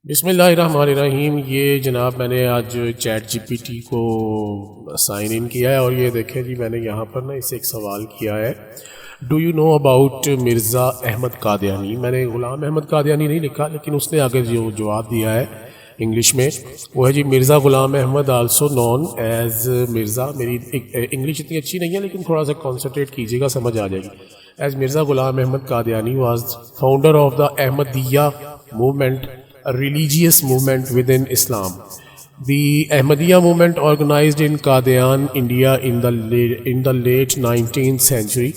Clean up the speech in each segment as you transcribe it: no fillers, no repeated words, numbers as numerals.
بسم اللہ الرحمن الرحیم. یہ جناب میں نے آج چیٹ جی پی ٹی کو سائن ان کیا ہے اور یہ دیکھیں جی میں نے یہاں پر نا اسے ایک سوال کیا ہے. Do you know about Mirza Ahmad Qadiani. میں نے غلام احمد قادیانی نہیں لکھا لیکن اس نے آگے جو جواب دیا ہے انگلش میں وہ ہے جی Mirza Ghulam Ahmad also known as Mirza. میری انگلش اتنی اچھی نہیں ہے لیکن تھوڑا سا کانسنٹریٹ کیجیے گا سمجھ آ جائے گی. As Mirza Ghulam Ahmad Qadiani was founder of the Ahmadiyya movement, a religious movement within Islam. The Ahmadiyya movement organized in Qadian, India in the late 19th century,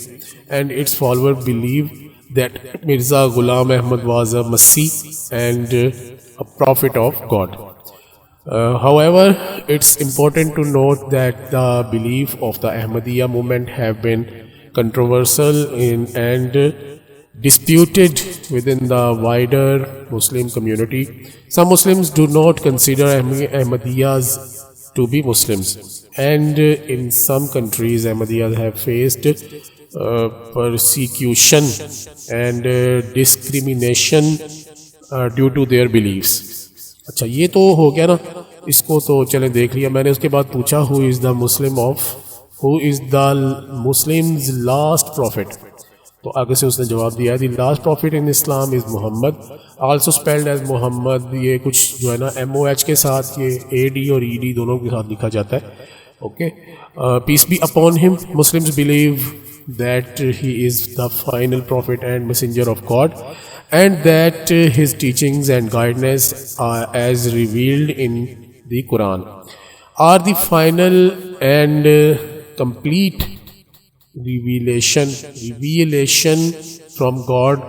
and its followers believed that Mirza Ghulam Ahmad was a Masih and a prophet of God. However, it's important to note that the belief of the Ahmadiyya movement have been controversial and disputed within the wider Muslim community. Some Muslims do not consider Ahmadiyyas to be Muslims, and in some countries Ahmadiyyas have faced persecution and discrimination due to their beliefs. اچھا یہ تو ہو گیا نا, اس کو تو چلیں دیکھ لیا. میں نے اس کے بعد پوچھا who is the Muslims last prophet. تو آگے سے اس نے جواب دیا ہے the last prophet in Islam is Muhammad, also spelled as Muhammad. یہ کچھ جو ہے نا ایم او ایچ کے ساتھ یہ اے ڈی اور ای ڈی دونوں کے ساتھ لکھا جاتا ہے. Okay, peace be upon him. Muslims believe that he is the final prophet and messenger of God and that his teachings and guidance as revealed in the Quran are the final and complete revelation from God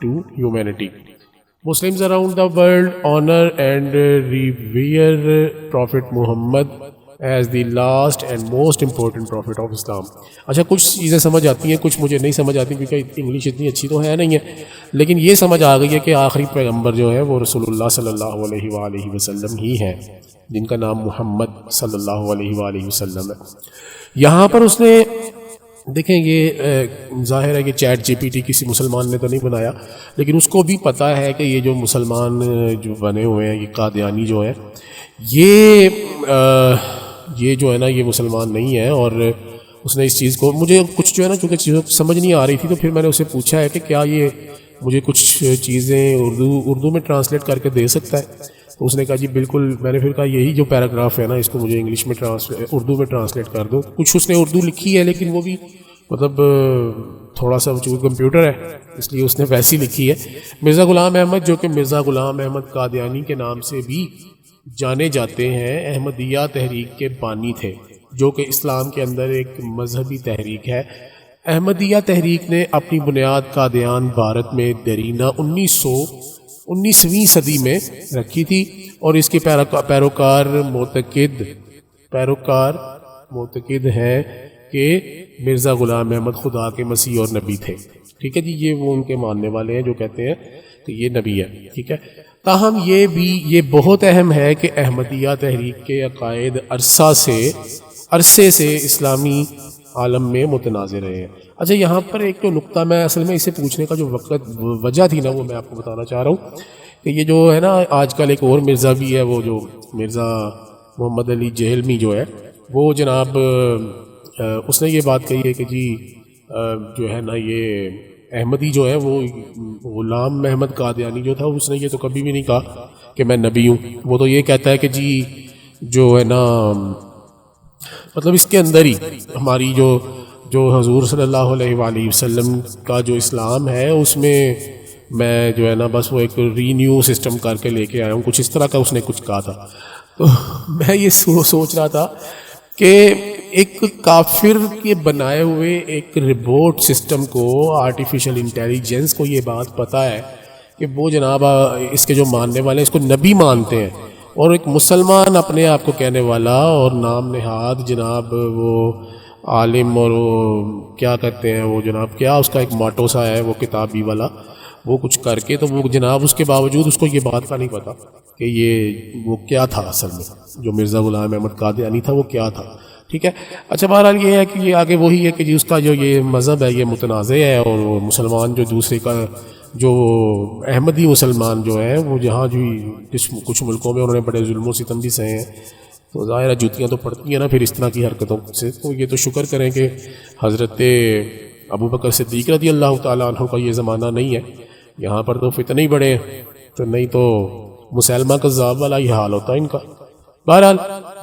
to humanity. Muslims around the world honor and revere Prophet Muhammad as the last and most important prophet of Islam. اچھا کچھ چیزیں سمجھ آتی ہیں, کچھ مجھے نہیں سمجھ آتی کیونکہ انگلش اتنی اچھی تو ہے نہیں ہے, لیکن یہ سمجھ آ گئی ہے کہ آخری پیغمبر جو ہے وہ رسول اللہ صلی اللہ علیہ وآلہ وسلم ہی ہے, جن کا نام محمد صلی اللہ علیہ وآلہ وسلم ہے. یہاں پر اس نے دیکھیں یہ ظاہر ہے کہ چیٹ جی پی ٹی کسی مسلمان نے تو نہیں بنایا, لیکن اس کو بھی پتہ ہے کہ یہ جو مسلمان جو بنے ہوئے ہیں یہ قادیانی جو ہے یہ جو ہے نا یہ مسلمان نہیں ہے. اور اس نے اس چیز کو مجھے کچھ جو ہے نا چونکہ چیزوں سمجھ نہیں آ رہی تھی تو پھر میں نے اسے پوچھا ہے کہ کیا یہ مجھے کچھ چیزیں اردو میں ٹرانسلیٹ کر کے دے سکتا ہے. تو اس نے کہا جی بالکل. میں نے پھر کہا یہی جو پیراگراف ہے نا اس کو مجھے انگلش میں اردو میں ٹرانسلیٹ کر دو. کچھ اس نے اردو لکھی ہے لیکن وہ بھی مطلب تھوڑا سا چونکہ کمپیوٹر ہے اس لیے اس نے ویسی لکھی ہے. مرزا غلام احمد جو کہ مرزا غلام احمد قادیانی کے نام سے بھی جانے جاتے ہیں, احمدیہ تحریک کے بانی تھے جو کہ اسلام کے اندر ایک مذہبی تحریک ہے. احمدیہ تحریک نے اپنی بنیاد قادیان بھارت میں دیرینہ 19ویں صدی میں رکھی تھی اور اس کے پیروکار معتقد ہیں کہ مرزا غلام احمد خدا کے مسیح اور نبی تھے. ٹھیک ہے جی, یہ وہ ان کے ماننے والے ہیں جو کہتے ہیں کہ یہ نبی ہے. ٹھیک ہے, تاہم یہ بہت اہم ہے کہ احمدیہ تحریک کے عقائد عرصے سے اسلامی عالم میں متنازع رہے ہیں. اچھا یہاں پر ایک جو نقطہ میں اصل میں اسے پوچھنے کا جو وجہ تھی نا وہ میں آپ کو بتانا چاہ رہا ہوں کہ یہ جو ہے نا آج کل ایک اور مرزا بھی ہے, وہ جو مرزا محمد علی جہلمی جو ہے وہ جناب اس نے یہ بات کہی ہے کہ جی جو ہے نا یہ احمدی جو ہے وہ غلام احمد قادیانی جو تھا اس نے یہ تو کبھی بھی نہیں کہا کہ میں نبی ہوں. وہ تو یہ کہتا ہے کہ جی جو ہے نا مطلب اس کے اندر ہی ہماری جو حضور صلی اللہ علیہ وآلہ وسلم کا جو اسلام ہے اس میں میں جو ہے نا بس وہ ایک رینیو سسٹم کر کے لے کے آیا ہوں, کچھ اس طرح کا اس نے کچھ کہا تھا. تو میں یہ سوچ رہا تھا کہ ایک کافر کے بنائے ہوئے ایک روبوٹ سسٹم کو, آرٹیفیشل انٹیلیجنس کو یہ بات پتہ ہے کہ وہ جناب اس کے جو ماننے والے ہیں اس کو نبی مانتے ہیں, اور ایک مسلمان اپنے آپ کو کہنے والا اور نام نہاد جناب وہ عالم اور وہ کیا کہتے ہیں وہ جناب کیا اس کا ایک ماٹو سا ہے وہ کتابی والا وہ کچھ کر کے, تو وہ جناب اس کے باوجود اس کو یہ بات کا نہیں پتہ کہ یہ وہ کیا تھا اصل میں جو مرزا غلام احمد قادیانی تھا وہ کیا تھا. ٹھیک ہے. اچھا بہرحال یہ ہے کہ یہ آگے وہی ہے کہ جی اس کا جو یہ مذہب ہے یہ متنازع ہے, اور وہ مسلمان جو دوسرے کا جو احمدی مسلمان جو ہیں وہ جہاں جو کچھ ملکوں میں انہوں نے بڑے ظلم و ستم بھی سہے ہیں، تو ظاہر ہے جوتیاں تو پڑتی ہیں نا پھر اس طرح کی حرکتوں سے. تو یہ تو شکر کریں کہ حضرت ابو بکر صدیق رضی اللہ تعالیٰ عنہ کا یہ زمانہ نہیں ہے، یہاں پر تو فتنے ہی بڑے ہیں، تو نہیں تو مسلمہ کذاب والا یہ حال ہوتا ہے ان کا. بہرحال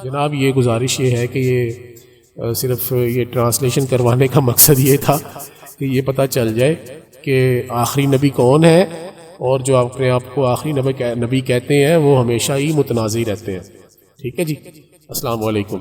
جناب یہ گزارش یہ ہے کہ یہ صرف یہ ٹرانسلیشن کروانے کا مقصد یہ تھا کہ یہ پتہ چل جائے کہ آخری نبی کون ہے، اور جو اپنے آپ کو آخری نبی کہتے ہیں وہ ہمیشہ ہی متنازع رہتے ہیں. ٹھیک ہے جی، السلام علیکم.